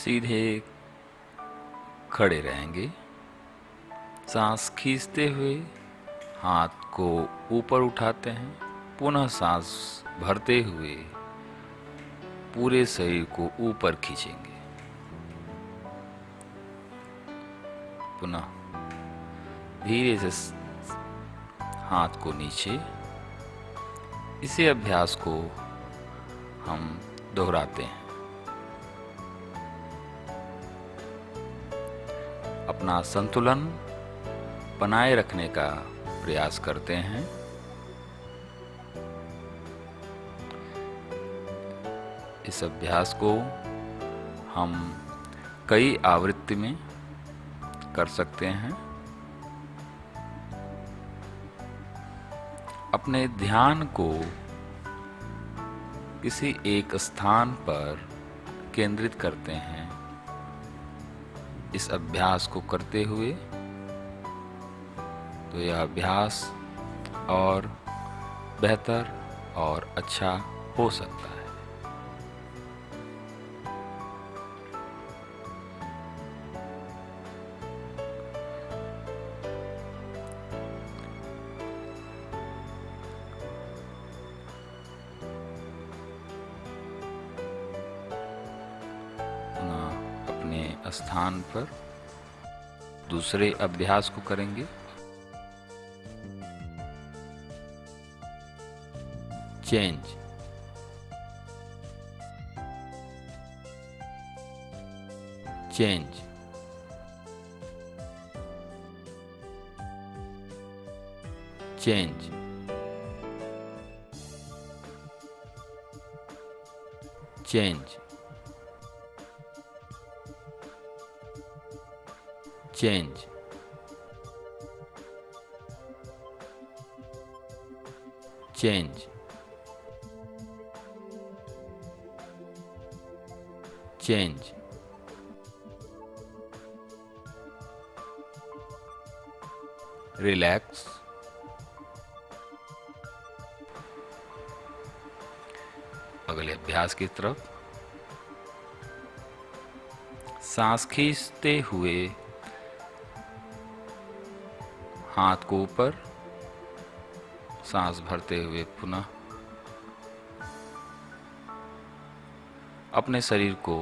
सीधे खड़े रहेंगे। सांस खींचते हुए हाथ को ऊपर उठाते हैं, पुनः सांस भरते हुए पूरे शरीर को ऊपर खींचेंगे। पुनः धीरे से हाथ को नीचे। इसी अभ्यास को हम दोहराते हैं। अपना संतुलन बनाए रखने का प्रयास करते हैं। इस अभ्यास को हम कई आवृत्ति में कर सकते हैं। अपने ध्यान को किसी एक स्थान पर केंद्रित करते हैं। इस अभ्यास को करते हुए तो यह अभ्यास और बेहतर और अच्छा हो सकता है। अपने स्थान पर दूसरे अभ्यास को करेंगे। Change, change, change, change, change, change, change, relax. अगले अभ्यास की तरफ। सांस खींचते हुए हाथ को ऊपर, सांस भरते हुए पुनः अपने शरीर को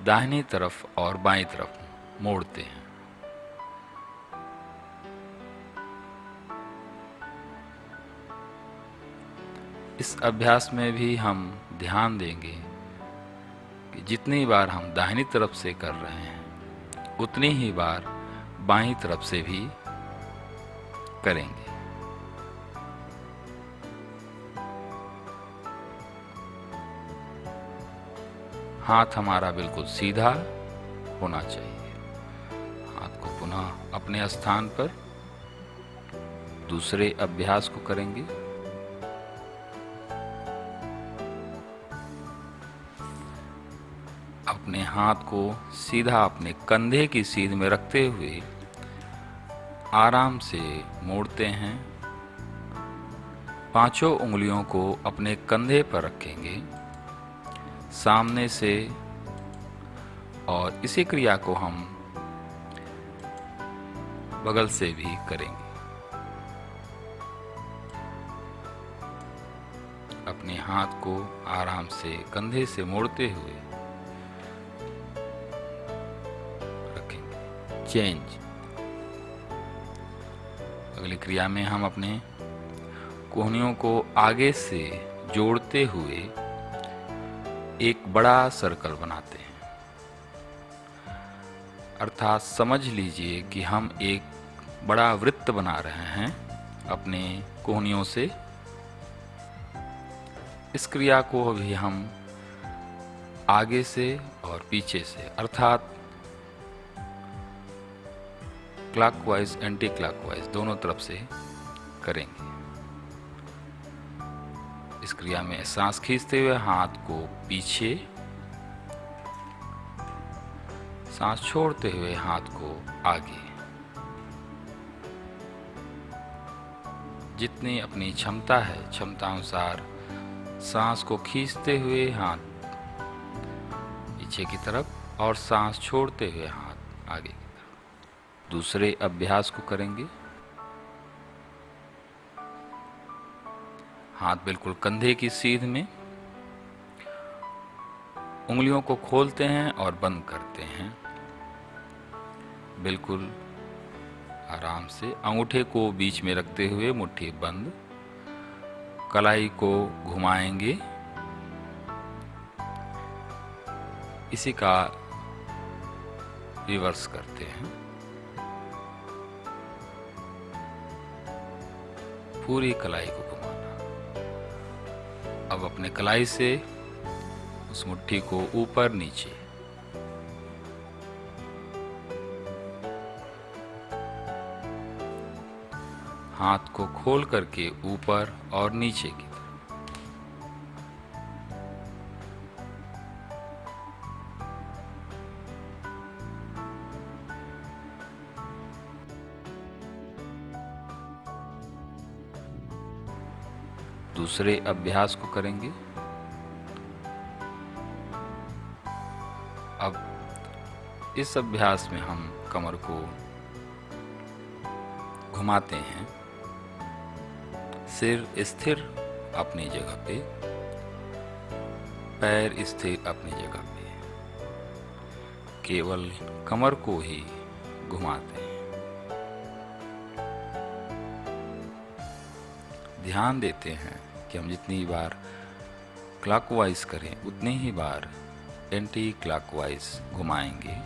दाहिनी तरफ और बाईं तरफ मोड़ते हैं। इस अभ्यास में भी हम ध्यान देंगे कि जितनी बार हम दाहिनी तरफ से कर रहे हैं उतनी ही बार बाईं तरफ से भी करेंगे। हाथ हमारा बिल्कुल सीधा होना चाहिए। हाथ को पुनः अपने स्थान पर दूसरे अभ्यास को करेंगे। अपने हाथ को सीधा अपने कंधे की सीध में रखते हुए आराम से मोड़ते हैं। पांचों उंगलियों को अपने कंधे पर रखेंगे सामने से, और इसी क्रिया को हम बगल से भी करेंगे। अपने हाथ को आराम से कंधे से मोड़ते हुए रखेंगे। चेंज। अगली क्रिया में हम अपने कोहनियों को आगे से जोड़ते हुए एक बड़ा सर्कल बनाते हैं। अर्थात समझ लीजिए कि हम एक बड़ा वृत्त बना रहे हैं अपने कोहनियों से। इस क्रिया को भी हम आगे से और पीछे से, अर्थात क्लॉकवाइज एंटी क्लॉकवाइज दोनों तरफ से करेंगे। इस क्रिया में सांस खींचते हुए हाथ को पीछे, सांस छोड़ते हुए हाथ को आगे। जितनी अपनी क्षमता है क्षमता अनुसार सांस को खींचते हुए हाथ पीछे की तरफ और सांस छोड़ते हुए हाथ आगे की तरफ। दूसरे अभ्यास को करेंगे। हाथ बिल्कुल कंधे की सीध में, उंगलियों को खोलते हैं और बंद करते हैं बिल्कुल आराम से। अंगूठे को बीच में रखते हुए मुट्ठी बंद, कलाई को घुमाएंगे। इसी का रिवर्स करते हैं। पूरी कलाई को घुमाना। अब अपने कलाई से उस मुट्ठी को ऊपर नीचे, हाथ को खोल करके ऊपर और नीचे की तरफ। दूसरे अभ्यास को करेंगे। अब इस अभ्यास में हम कमर को घुमाते हैं, सिर स्थिर अपनी जगह पे, पैर स्थिर अपनी जगह पे, केवल कमर को ही घुमाते हैं। ध्यान देते हैं कि हम जितनी बार क्लॉकवाइज करें उतनी ही बार एंटी क्लॉकवाइज घुमाएंगे।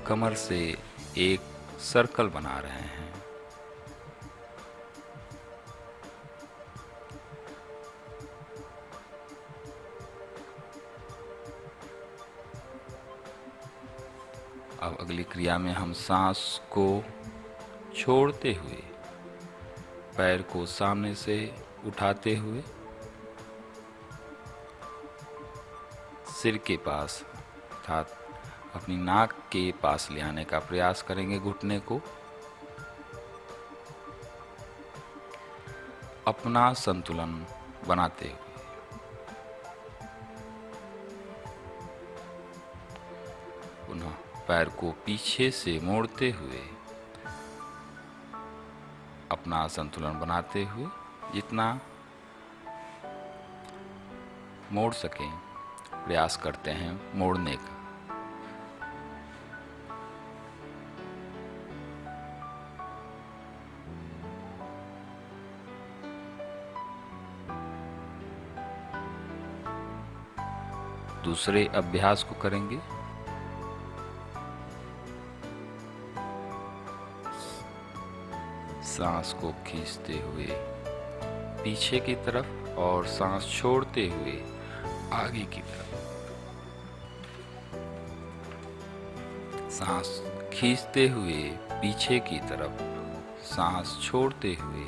कमर से एक सर्कल बना रहे हैं। अब अगली क्रिया में हम सांस को छोड़ते हुए, पैर को सामने से उठाते हुए, सिर के पास अर्थात अपनी नाक के पास ले आने का प्रयास करेंगे। घुटने को अपना संतुलन बनाते हुए पुनः पैर को पीछे से मोड़ते हुए, अपना संतुलन बनाते हुए जितना मोड़ सकें प्रयास करते हैं मोड़ने का। दूसरे अभ्यास को करेंगे। सांस को खींचते हुए पीछे की तरफ और सांस छोड़ते हुए आगे की तरफ। सांस खींचते हुए पीछे की तरफ, सांस छोड़ते हुए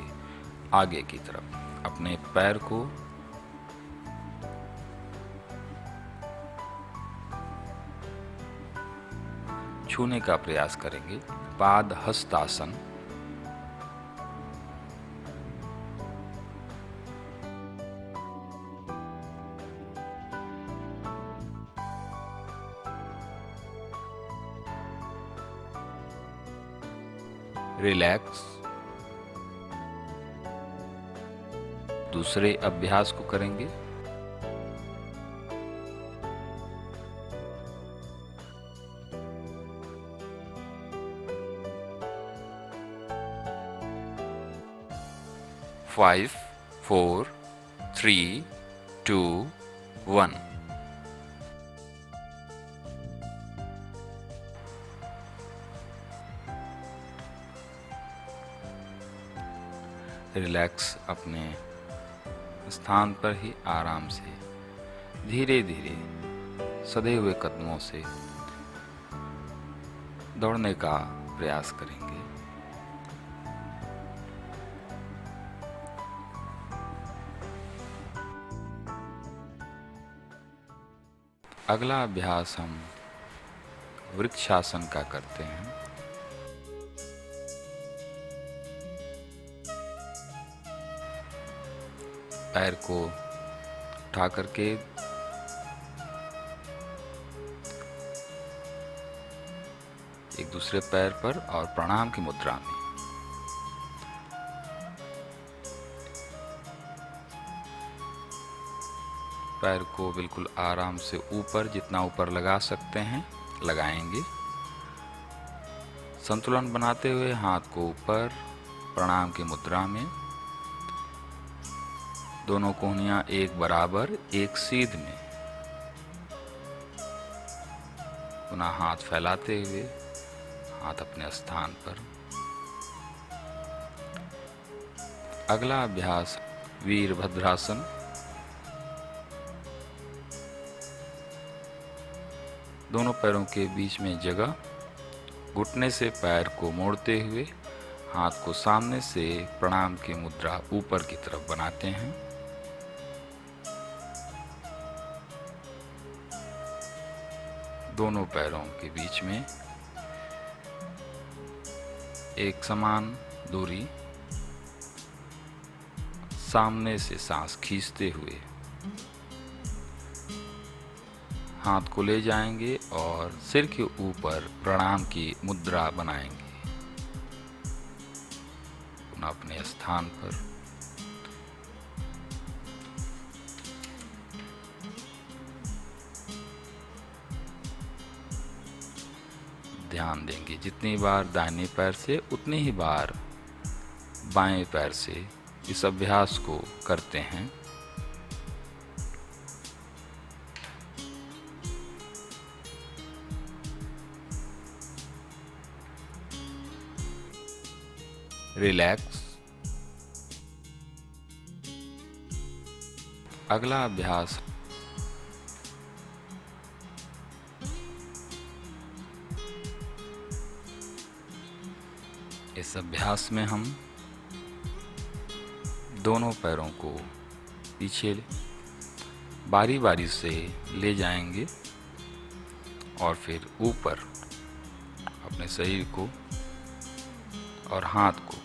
आगे की तरफ। अपने पैर को छूने का प्रयास करेंगे। पाद हस्तासन। रिलैक्स। दूसरे अभ्यास को करेंगे। फाइव, 4, 3, 2, 1। रिलैक्स अपने स्थान पर ही आराम से धीरे धीरे सधे हुए कदमों से दौड़ने का प्रयास करेंगे। अगला अभ्यास हम वृक्षासन का करते हैं। पैर को उठा करके एक दूसरे पैर पर और प्रणाम की मुद्रा में पैर को बिल्कुल आराम से ऊपर, जितना ऊपर लगा सकते हैं लगाएंगे। संतुलन बनाते हुए हाथ को ऊपर प्रणाम की मुद्रा में, दोनों कोहनियां एक बराबर एक सीध में, पुनः हाथ फैलाते हुए हाथ अपने स्थान पर। अगला अभ्यास वीरभद्रासन। दोनों पैरों के बीच में जगह, घुटने से पैर को मोड़ते हुए हाथ को सामने से प्रणाम की मुद्रा ऊपर की तरफ बनाते हैं। दोनों पैरों के बीच में एक समान दूरी, सामने से सांस खींचते हुए हाथ को ले जाएंगे और सिर के ऊपर प्रणाम की मुद्रा बनाएंगे। पुनः अपने स्थान पर ध्यान देंगे। जितनी बार दाहिने पैर से उतनी ही बार बाएं पैर से इस अभ्यास को करते हैं। रिलैक्स। अगला अभ्यास इस अभ्यास में हम दोनों पैरों को पीछे बारी बारी से ले जाएंगे और फिर ऊपर अपने शरीर को और हाथ को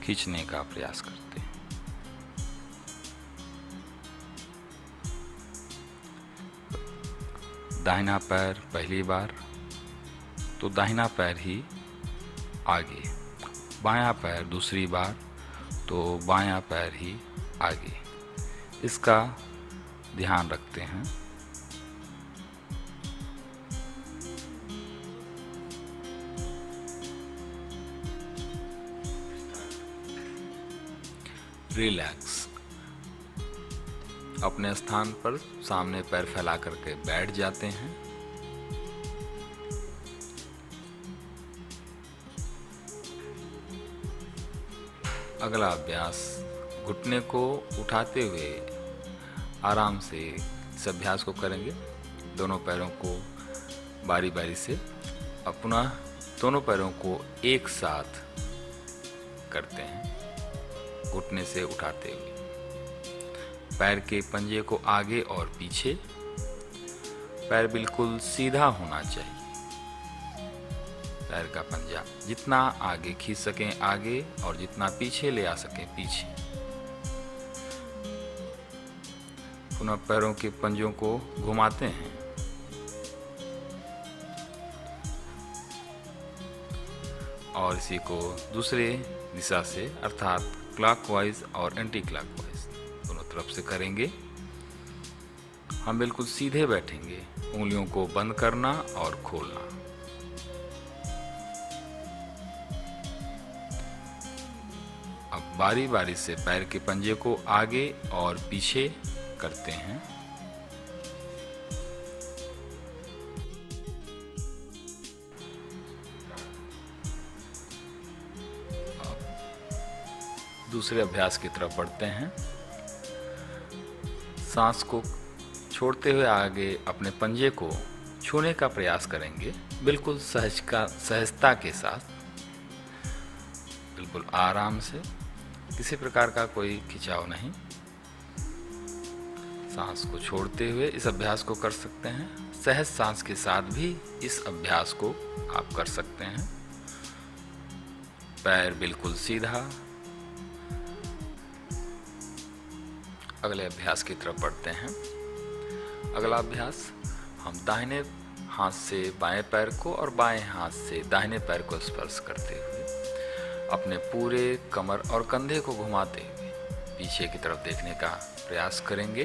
खींचने का प्रयास करते हैं। दाहिना पैर पहली बार तो दाहिना पैर ही आगे, बायां पैर दूसरी बार तो बायां पैर ही आगे। इसका ध्यान रखते हैं। रिलैक्स। अपने स्थान पर सामने पैर फैला करके बैठ जाते हैं। अगला अभ्यास घुटने को उठाते हुए आराम से इस अभ्यास को करेंगे। दोनों पैरों को बारी बारी से और पुनः दोनों पैरों को एक साथ करते हैं। घुटने से उठाते हुए पैर के पंजे को आगे और पीछे, पैर बिल्कुल सीधा होना चाहिए। पैर का पंजा जितना आगे खींच सकें आगे और जितना पीछे ले आ सकें पीछे। पुनः पैरों के पंजों को घुमाते हैं। और इसी को दूसरे दिशा से अर्थात क्लॉकवाइज और एंटी क्लॉकवाइज दोनों तरफ से करेंगे। हम बिल्कुल सीधे बैठेंगे, उंगलियों को बंद करना और खोलना। अब बारी बारी से पैर के पंजे को आगे और पीछे करते हैं। अब दूसरे अभ्यास की तरफ बढ़ते हैं। सांस को छोड़ते हुए आगे अपने पंजे को छूने का प्रयास करेंगे, बिल्कुल सहजता के साथ, बिल्कुल आराम से, किसी प्रकार का कोई खिंचाव नहीं। सांस को छोड़ते हुए इस अभ्यास को कर सकते हैं। सहज सांस के साथ भी इस अभ्यास को आप कर सकते हैं। पैर बिल्कुल सीधा, अगले अभ्यास की तरफ बढ़ते हैं। अगला अभ्यास, हम दाहिने हाथ से बाएं पैर को और बाएं हाथ से दाहिने पैर को स्पर्श करते हुए अपने पूरे कमर और कंधे को घुमाते हुए पीछे की तरफ देखने का प्रयास करेंगे।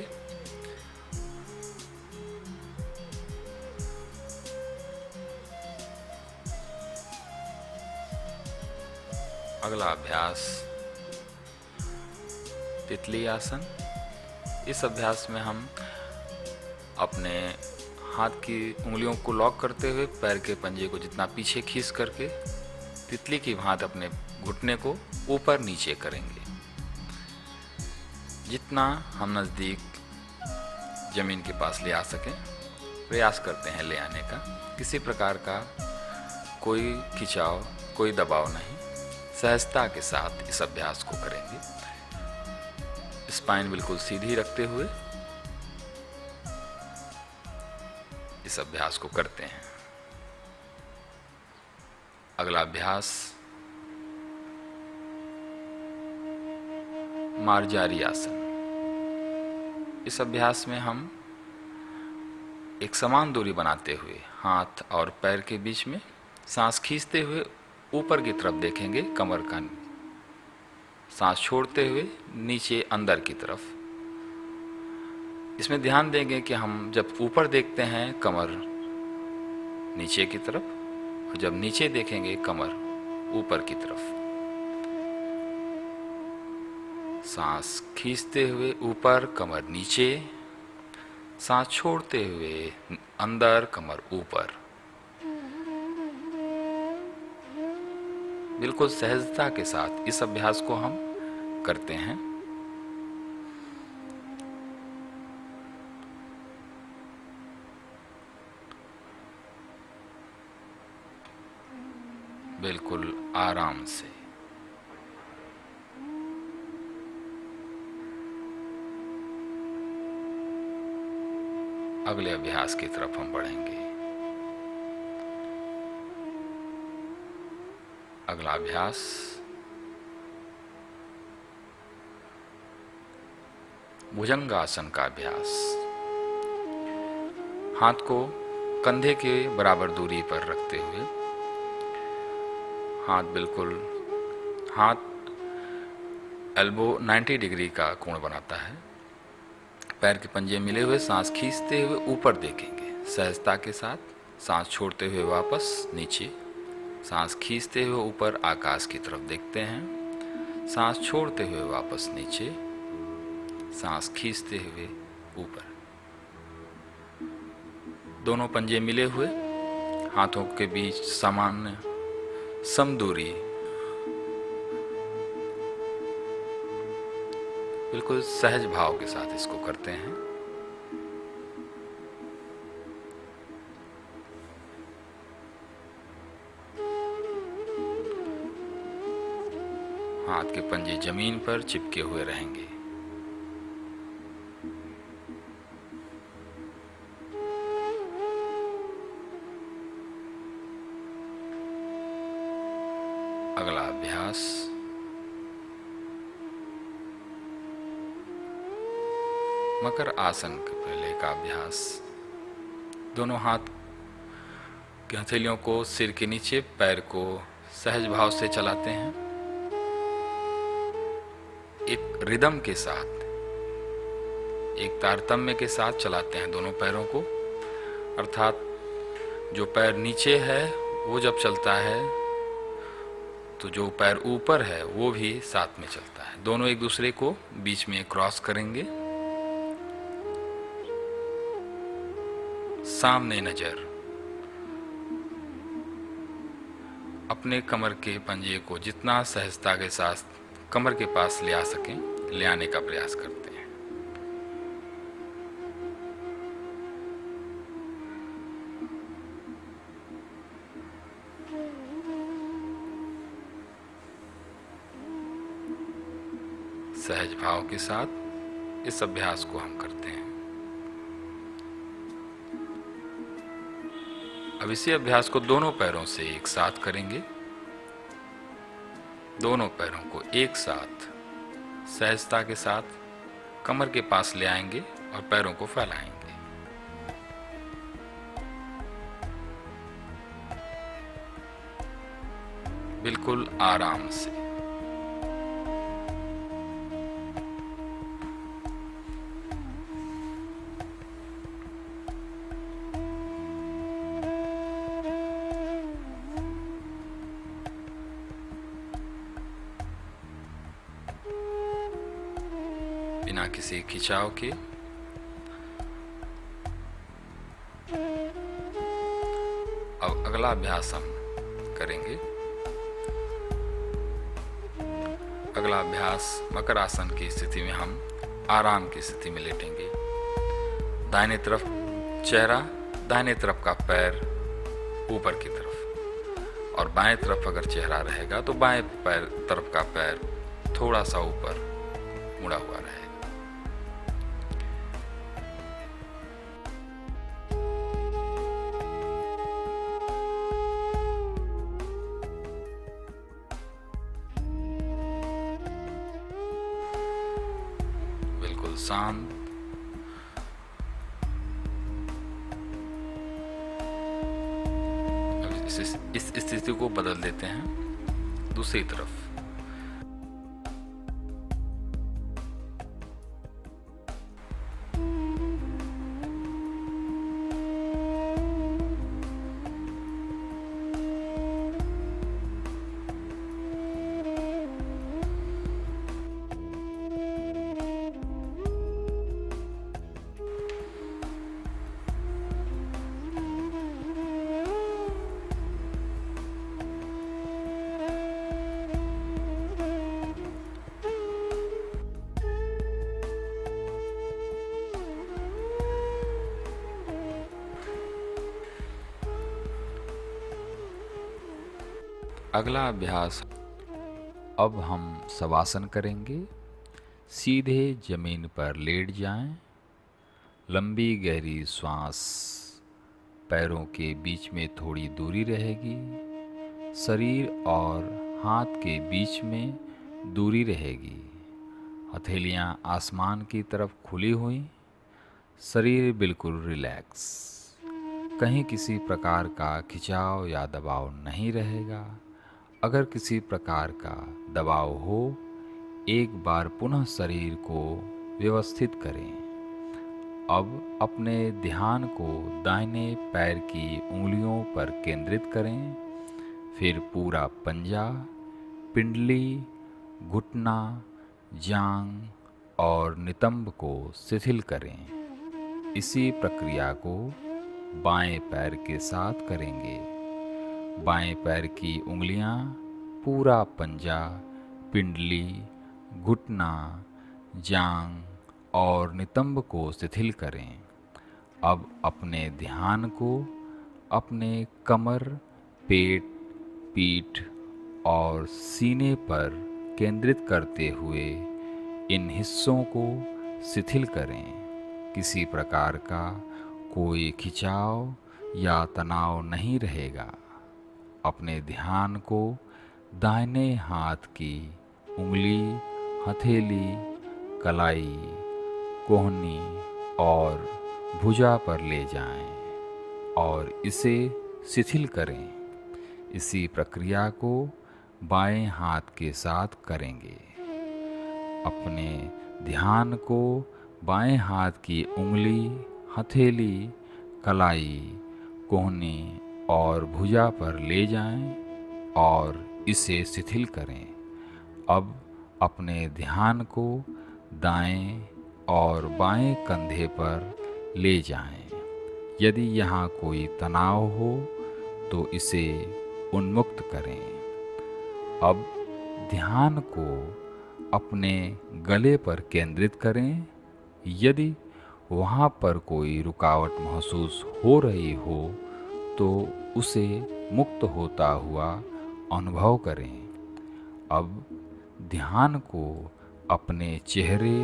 अगला अभ्यास तितली आसन। इस अभ्यास में हम अपने हाथ की उंगलियों को लॉक करते हुए पैर के पंजे को जितना पीछे खींच करके तितली की भांति अपने घुटने को ऊपर नीचे करेंगे। जितना हम नज़दीक जमीन के पास ले आ सकें प्रयास करते हैं ले आने का। किसी प्रकार का कोई खिंचाव, कोई दबाव नहीं, सहजता के साथ इस अभ्यास को करेंगे। स्पाइन बिल्कुल सीधी रखते हुए इस अभ्यास को करते हैं। अगला अभ्यास मार्जारी आसन। इस अभ्यास में हम एक समान दूरी बनाते हुए हाथ और पैर के बीच में सांस खींचते हुए ऊपर की तरफ देखेंगे, कमर का सांस छोड़ते हुए नीचे अंदर की तरफ। इसमें ध्यान देंगे कि हम जब ऊपर देखते हैं कमर नीचे की तरफ, और जब नीचे देखेंगे कमर ऊपर की तरफ। सांस खींचते हुए ऊपर, कमर नीचे, सांस छोड़ते हुए अंदर, कमर ऊपर। बिल्कुल सहजता के साथ इस अभ्यास को हम करते हैं। बिल्कुल आराम से। अगले अभ्यास की तरफ हम बढ़ेंगे। अगला अभ्यास भुजंगासन का अभ्यास। हाथ को कंधे के बराबर दूरी पर रखते हुए हाथ एल्बो 90 डिग्री का कोण बनाता है। पैर के पंजे मिले हुए सांस खींचते हुए ऊपर देखेंगे सहजता के साथ। सांस छोड़ते हुए वापस नीचे, सांस खींचते हुए ऊपर आकाश की तरफ देखते हैं। सांस छोड़ते हुए वापस नीचे, सांस खींचते हुए ऊपर। दोनों पंजे मिले हुए, हाथों के बीच सामान्य समदूरी, बिल्कुल सहज भाव के साथ इसको करते हैं। हाथ के पंजे जमीन पर चिपके हुए रहेंगे। अगला अभ्यास मकर आसन के पहले का अभ्यास। दोनों हाथ की हथेलियों को सिर के नीचे, पैर को सहज भाव से चलाते हैं। एक रिदम के साथ, एक तारतम्य के साथ चलाते हैं दोनों पैरों को। अर्थात जो पैर नीचे है वो जब चलता है तो जो पैर ऊपर है वो भी साथ में चलता है। दोनों एक दूसरे को बीच में क्रॉस करेंगे। सामने नजर, अपने कमर के पंजे को जितना सहजता के साथ कमर के पास ले आ सकें ले आने का प्रयास करते हैं। सहज भाव के साथ इस अभ्यास को हम करते हैं। अब इसी अभ्यास को दोनों पैरों से एक साथ करेंगे। दोनों पैरों को एक साथ सहजता के साथ कमर के पास ले आएंगे और पैरों को फैलाएंगे। बिल्कुल आराम से। बिना किसी खिंचाव के अब अगला अभ्यास हम करेंगे। अगला अभ्यास मकर आसन की स्थिति में हम आराम की स्थिति में लेटेंगे। दाहिने तरफ चेहरा, दाहिने तरफ का पैर ऊपर की तरफ, और बाएं तरफ अगर चेहरा रहेगा तो बाएं पैर तरफ का पैर थोड़ा सा ऊपर मुड़ा हुआ रहेगा। बिल्कुल शांत। अब इस स्थिति को बदल देते हैं दूसरी तरफ। अगला अभ्यास, अब हम शवासन करेंगे। सीधे जमीन पर लेट जाएं। लंबी गहरी श्वास, पैरों के बीच में थोड़ी दूरी रहेगी। शरीर और हाथ के बीच में दूरी रहेगी। हथेलियां आसमान की तरफ खुली हुई। शरीर बिल्कुल रिलैक्स। कहीं किसी प्रकार का खिंचाव या दबाव नहीं रहेगा। अगर किसी प्रकार का दबाव हो, एक बार पुनः शरीर को व्यवस्थित करें। अब अपने ध्यान को दाहिने पैर की उंगलियों पर केंद्रित करें। फिर पूरा पंजा, पिंडली, घुटना, जांग और नितंब को शिथिल करें। इसी प्रक्रिया को बाएं पैर के साथ करेंगे। बाएं पैर की उंगलियां पूरा पंजा, पिंडली, घुटना, जांग और नितंब को शिथिल करें। अब अपने ध्यान को अपने कमर, पेट, पीठ और सीने पर केंद्रित करते हुए इन हिस्सों को शिथिल करें। किसी प्रकार का कोई खिंचाव या तनाव नहीं रहेगा। अपने ध्यान को दाहिने हाथ की उंगली, हथेली, कलाई, कोहनी और भुजा पर ले जाएं और इसे शिथिल करें। इसी प्रक्रिया को बाएं हाथ के साथ करेंगे। अपने ध्यान को बाएं हाथ की उंगली, हथेली, कलाई, कोहनी और भुजा पर ले जाएं और इसे शिथिल करें। अब अपने ध्यान को दाएं और बाएं कंधे पर ले जाएं। यदि यहाँ कोई तनाव हो तो इसे उन्मुक्त करें। अब ध्यान को अपने गले पर केंद्रित करें। यदि वहाँ पर कोई रुकावट महसूस हो रही हो तो उसे मुक्त होता हुआ अनुभव करें। अब ध्यान को अपने चेहरे,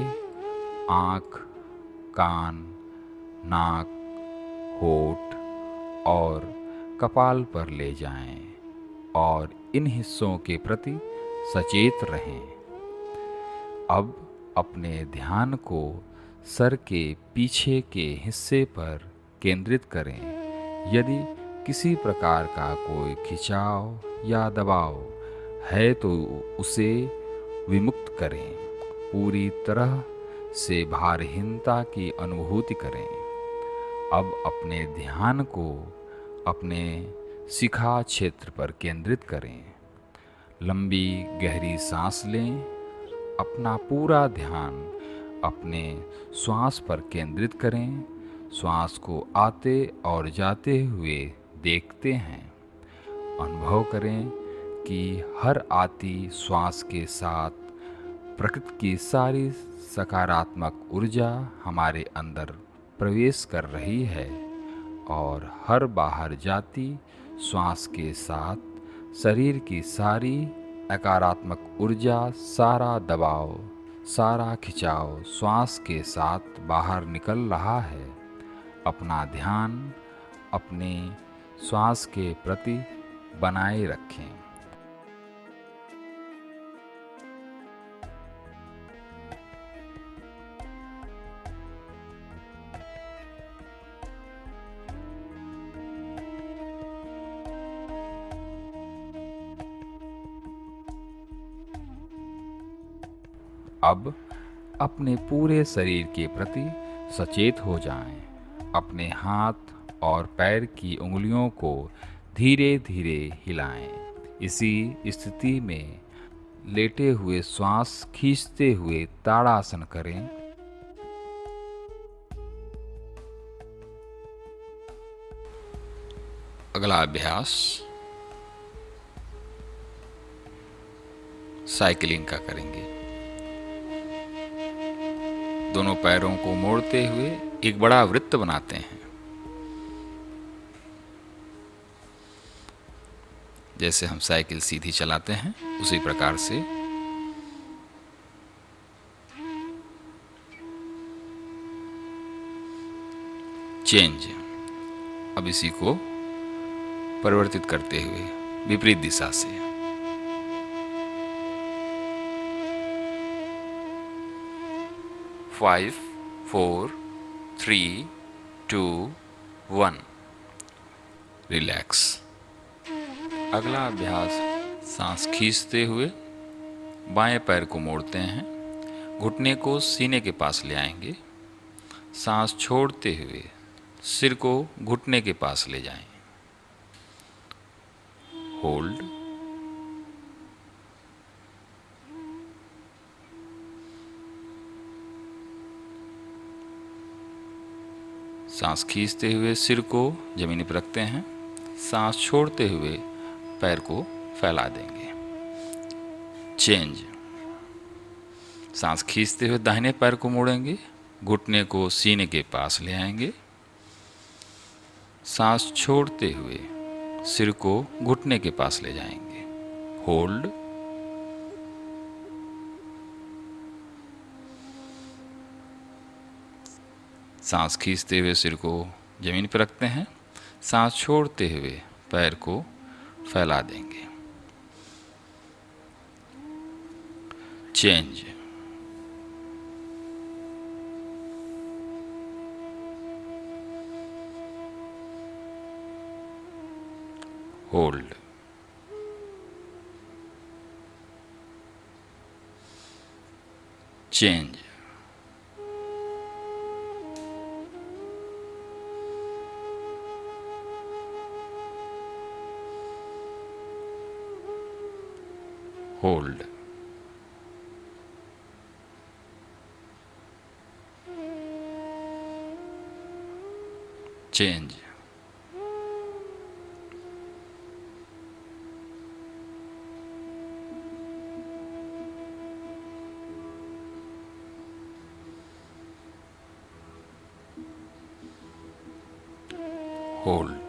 आँख, कान, नाक, होठ और कपाल पर ले जाएं और इन हिस्सों के प्रति सचेत रहें। अब अपने ध्यान को सर के पीछे के हिस्से पर केंद्रित करें। यदि किसी प्रकार का कोई खिंचाव या दबाव है तो उसे विमुक्त करें। पूरी तरह से भारहीनता की अनुभूति करें। अब अपने ध्यान को अपने शिखा क्षेत्र पर केंद्रित करें। लंबी गहरी सांस लें। अपना पूरा ध्यान अपने श्वास पर केंद्रित करें। श्वास को आते और जाते हुए देखते हैं। अनुभव करें कि हर आती श्वास के साथ प्रकृति की सारी सकारात्मक ऊर्जा हमारे अंदर प्रवेश कर रही है और हर बाहर जाती श्वास के साथ शरीर की सारी नकारात्मक ऊर्जा, सारा दबाव, सारा खिंचाव श्वास के साथ बाहर निकल रहा है। अपना ध्यान अपने श्वास के प्रति बनाए रखें। अब अपने पूरे शरीर के प्रति सचेत हो जाएं। अपने हाथ और पैर की उंगलियों को धीरे धीरे हिलाएं। इसी स्थिति में लेटे हुए श्वास खींचते हुए ताड़ासन करें। अगला अभ्यास साइकिलिंग का करेंगे। दोनों पैरों को मोड़ते हुए एक बड़ा वृत्त बनाते हैं। जैसे हम साइकिल सीधी चलाते हैं उसी प्रकार से चेंज। अब इसी को परिवर्तित करते हुए विपरीत दिशा से 5, 4, 3, 2, 1 रिलैक्स। अगला अभ्यास सांस खींचते हुए बाएं पैर को मोड़ते हैं। घुटने को सीने के पास ले आएंगे। सांस छोड़ते हुए सिर को घुटने के पास ले जाएं। होल्ड। सांस खींचते हुए सिर को जमीन पर रखते हैं। सांस छोड़ते हुए पैर को फैला देंगे। चेंज। सांस खींचते हुए दाहिने पैर को मोड़ेंगे। घुटने को सीने के पास ले आएंगे। सांस छोड़ते हुए सिर को घुटने के पास ले जाएंगे। होल्ड। सांस खींचते हुए सिर को जमीन पर रखते हैं। सांस छोड़ते हुए पैर को फैला देंगे। Change. Hold. Change. Hold. Change. Hold.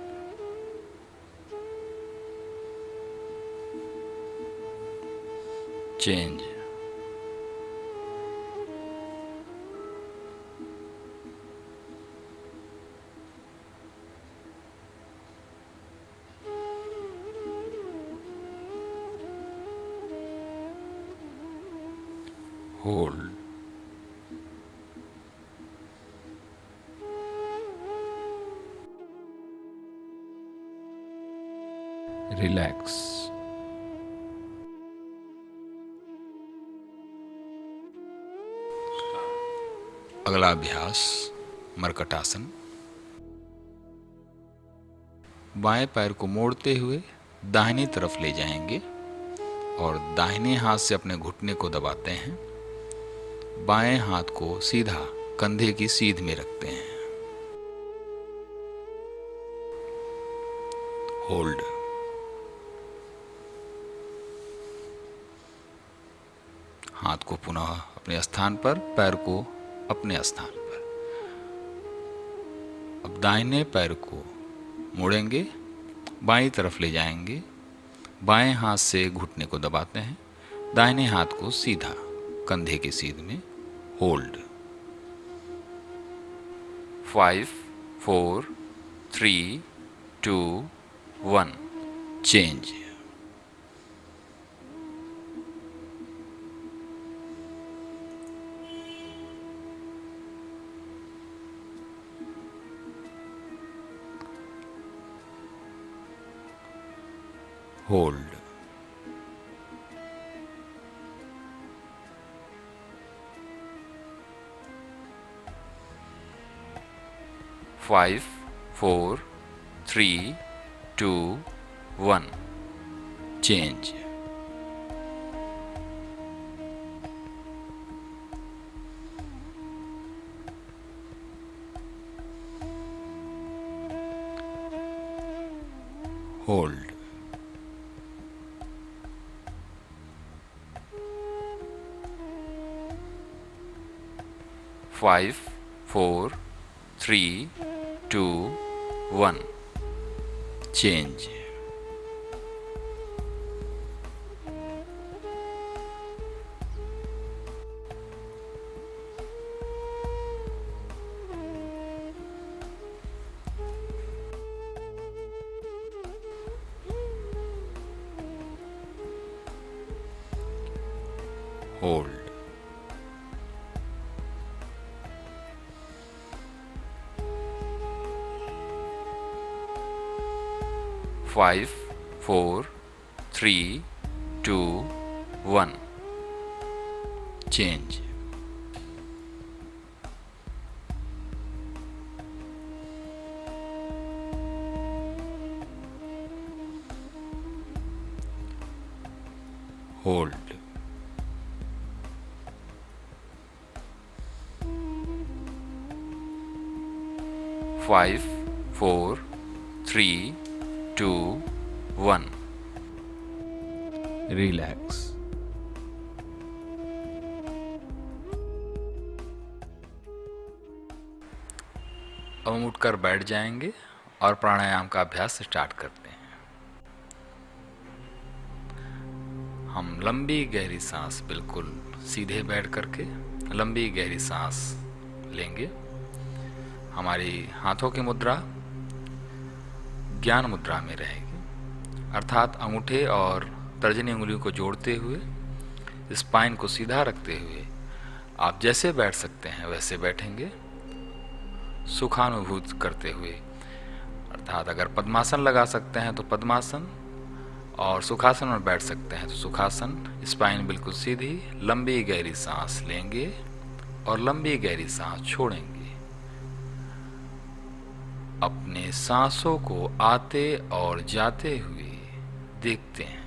Change. Hold. Relax. अगला अभ्यास मर्कटासन। बाएं पैर को मोड़ते हुए दाहिनी तरफ ले जाएंगे और दाहिने हाथ से अपने घुटने को दबाते हैं। बाएं हाथ को सीधा कंधे की सीध में रखते हैं। होल्ड। हाथ को पुनः अपने स्थान पर, पैर को अपने स्थान पर। अब दाहिने पैर को मोड़ेंगे, बाईं तरफ ले जाएंगे, बाएं हाथ से घुटने को दबाते हैं, दाहिने हाथ को सीधा कंधे की सीध में। Hold. 5 4 3 2 1। Change. Hold. 5 4 3 2 1। Change. Hold. 5 4 3 2 1। Change. Hold. 5 4 3 2 1। Change. Hold. 5 4 3 2 1। Relax. अब हम उठकर बैठ जाएंगे और प्राणायाम का अभ्यास स्टार्ट करते हैं। हम लंबी गहरी सांस, बिल्कुल सीधे बैठ करके लंबी गहरी सांस लेंगे। हमारी हाथों की मुद्रा ज्ञान मुद्रा में रहेगी, अर्थात अंगूठे और तर्जनी उंगलियों को जोड़ते हुए, स्पाइन को सीधा रखते हुए आप जैसे बैठ सकते हैं वैसे बैठेंगे, सुखानुभूत करते हुए। अर्थात अगर पद्मासन लगा सकते हैं तो पद्मासन, और सुखासन में बैठ सकते हैं तो सुखासन। स्पाइन बिल्कुल सीधी, लंबी गहरी सांस लेंगे और लंबी गहरी सांस छोड़ेंगे। अपने सांसों को आते और जाते हुए देखते हैं।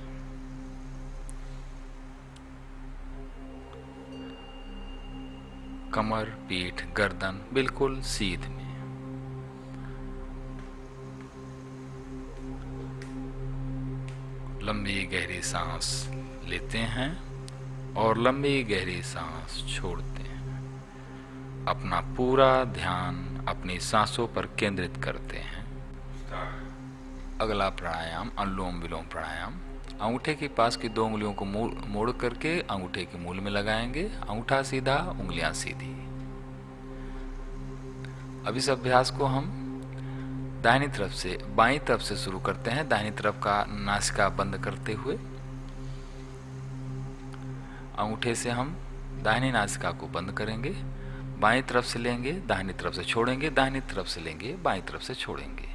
कमर, पीठ, गर्दन बिल्कुल सीध में। लंबी गहरी सांस लेते हैं और लंबी गहरी सांस छोड़ते हैं। अपना पूरा ध्यान अपनी सांसों पर केंद्रित करते हैं। अगला प्राणायाम अनुलोम विलोम प्राणायाम। अंगूठे के पास की दो उंगलियों को मोड़ करके अंगूठे के मूल में लगाएंगे। अंगूठा सीधा, उंगलियां सीधी। अब इस अभ्यास को हम दाहिनी तरफ से बाईं तरफ से शुरू करते हैं। दाहिनी तरफ का नासिका बंद करते हुए अंगूठे से हम दाहिनी नासिका को बंद करेंगे। बाईं तरफ से लेंगे, दाहिनी तरफ से छोड़ेंगे, दाहिनी तरफ से लेंगे, बाईं तरफ से छोड़ेंगे।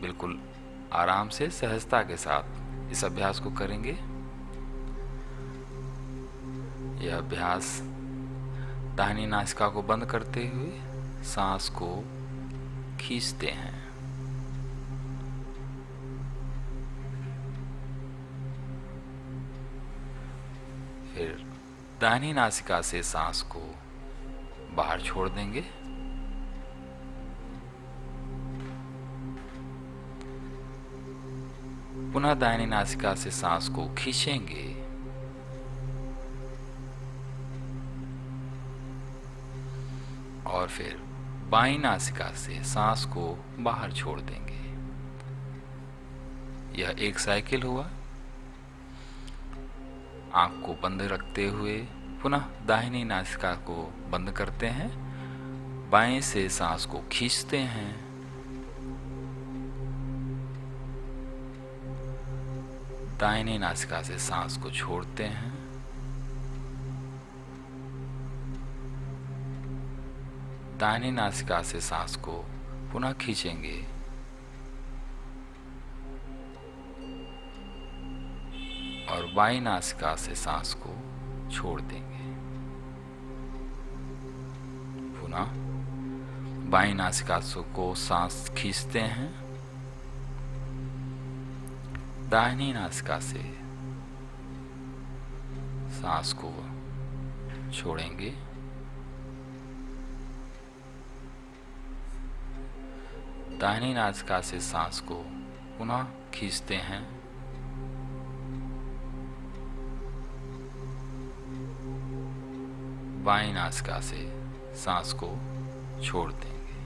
बिल्कुल आराम से सहजता के साथ इस अभ्यास को करेंगे। यह अभ्यास दाहिनी नासिका को बंद करते हुए सांस को खींचते हैं। फिर दाहिनी नासिका से सांस को बाहर छोड़ देंगे। पुनः दाहिनी नासिका से सांस को खींचेंगे और फिर बाईं नासिका से सांस को बाहर छोड़ देंगे। यह एक साइकिल हुआ। आंख को बंद रखते हुए पुनः दाहिनी नासिका को बंद करते हैं, बाएं से सांस को खींचते हैं, दाहिनी नासिका से सांस को छोड़ते हैं, दाहिनी नासिका से सांस को पुनः खींचेंगे और बाईं नासिका से सांस को छोड़ देंगे। पुनः बाईं नासिका को सांस खींचते हैं, दाहिनी नासिका से सांस को छोड़ेंगे, दाहिनी नासिका से सांस को पुनः खींचते हैं, बाईं नासिका से सांस को छोड़ देंगे।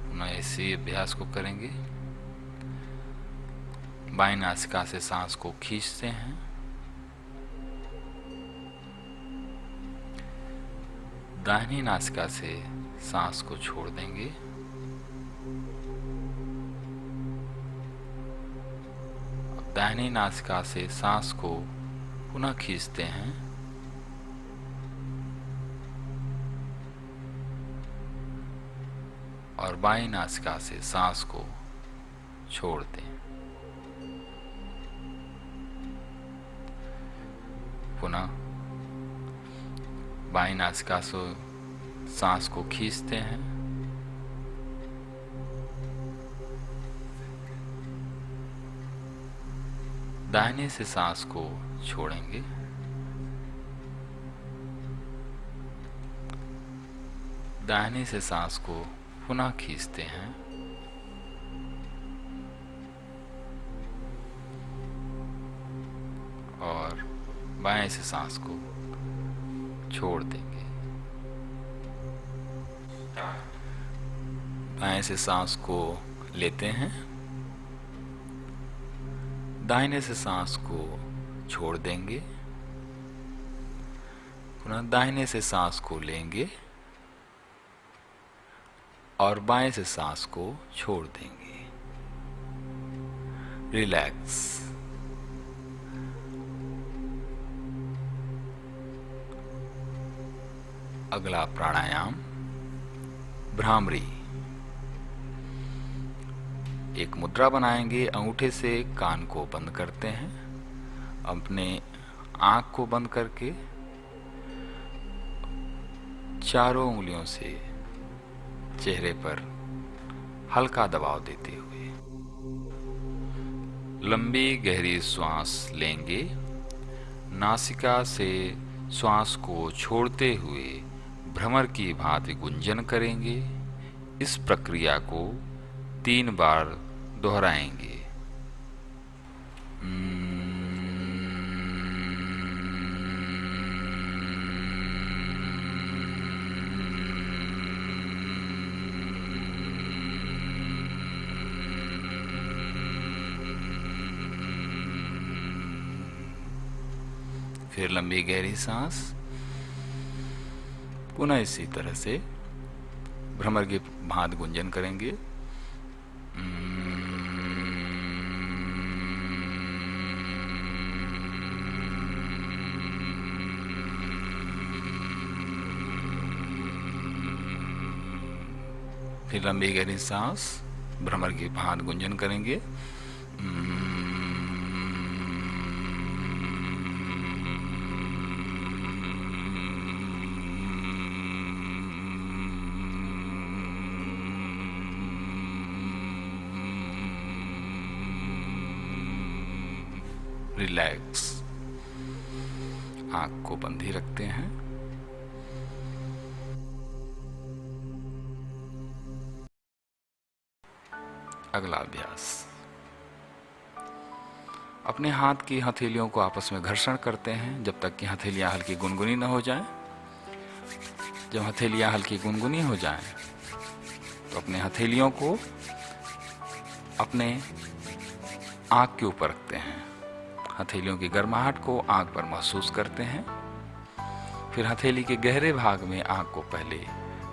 पुनः इसी अभ्यास को करेंगे। बाईं नासिका से सांस को खींचते हैं, दाहिनी नासिका से सांस को छोड़ देंगे, दाहिनी नासिका से सांस को पुनः खींचते हैं, और बाईं नासिका से सांस को छोड़ दें। पुनः बाईं नासिका से सांस को खींचते हैं, दाहिने से सांस को छोड़ेंगे, दाहिने से सांस को पुनः खींचते हैं, और बाएं से सांस को छोड़ देंगे। बाएं से सांस को लेते हैं, दाहिने से सांस को छोड़ देंगे, पुनः दाहिने से सांस को लेंगे और बाएं से सांस को छोड़ देंगे। रिलैक्स। अगला प्राणायाम भ्रामरी। एक मुद्रा बनाएंगे, अंगूठे से कान को बंद करते हैं, अपने आंख को बंद करके चारों उंगलियों से चेहरे पर हल्का दबाव देते हुए लंबी गहरी श्वास लेंगे। नासिका से श्वास को छोड़ते हुए भ्रमर की भांति गुंजन करेंगे। इस प्रक्रिया को 3 बार दोहराएंगे। फिर लंबी गहरी सांस। पुनः इसी तरह से भ्रमर की भांति गुंजन करेंगे। फिर लंबी गहरी सांस, भ्रमर की भांति गुंजन करेंगे। रिलैक्स, आंख को बंद ही रखते हैं। अगला अभ्यास, अपने हाथ की हथेलियों को आपस में घर्षण करते हैं जब तक कि हथेलियां हल्की गुनगुनी न हो जाएं। जब हथेलियां हल्की गुनगुनी हो जाएं तो अपने हथेलियों को अपने आंख के ऊपर रखते हैं। हथेलियों की गर्माहट को आंख पर महसूस करते हैं। फिर हथेली के गहरे भाग में आंख को पहले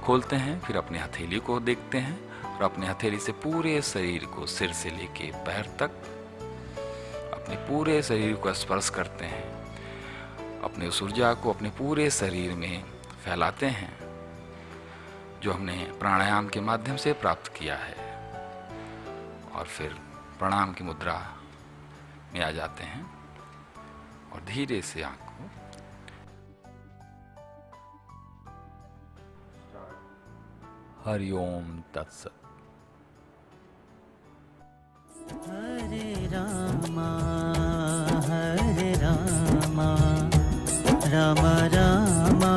खोलते हैं, फिर अपने हथेली को देखते हैं और अपने हथेली से पूरे शरीर को, सिर से लेके पैर तक अपने पूरे शरीर को स्पर्श करते हैं। अपने उस ऊर्जा को अपने पूरे शरीर में फैलाते हैं जो हमने प्राणायाम के माध्यम से प्राप्त किया है। और फिर प्रणाम की मुद्रा में आ जाते हैं और धीरे से आंख को हरिओम तत्सत। हरे रामा राम रामा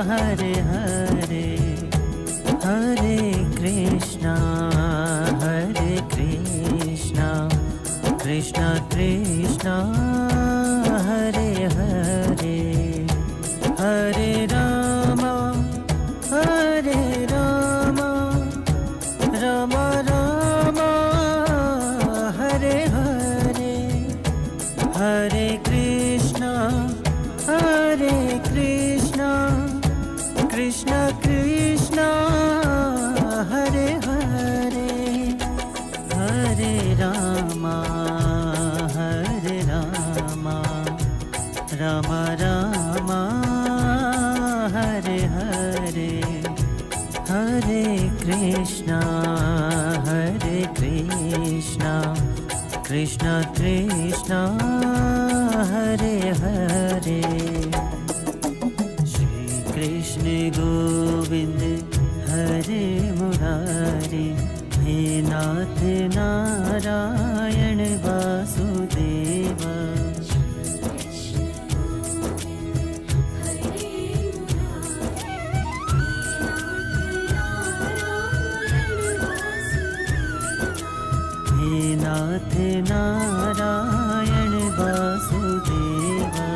हरे हरे, हरे कृष्णा कृष्णा कृष्णा हरे हरे, हरे रामा राम रामा हरे हरे, हरे कृष्णा कृष्णा कृष्णा हरे हरे, हरे रामा राम रामा हरे हरे, हरे कृष्णा कृष्णा कृष्णा हरे हरे। श्री कृष्ण गोविंद हरे मुरारी, हे नाथ नारायण वासुदेवा। हे नाथ नारायण वासुदेवा,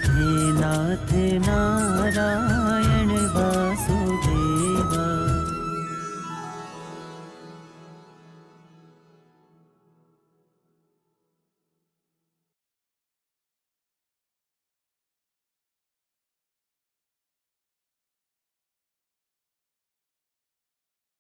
हे नाथ नारायण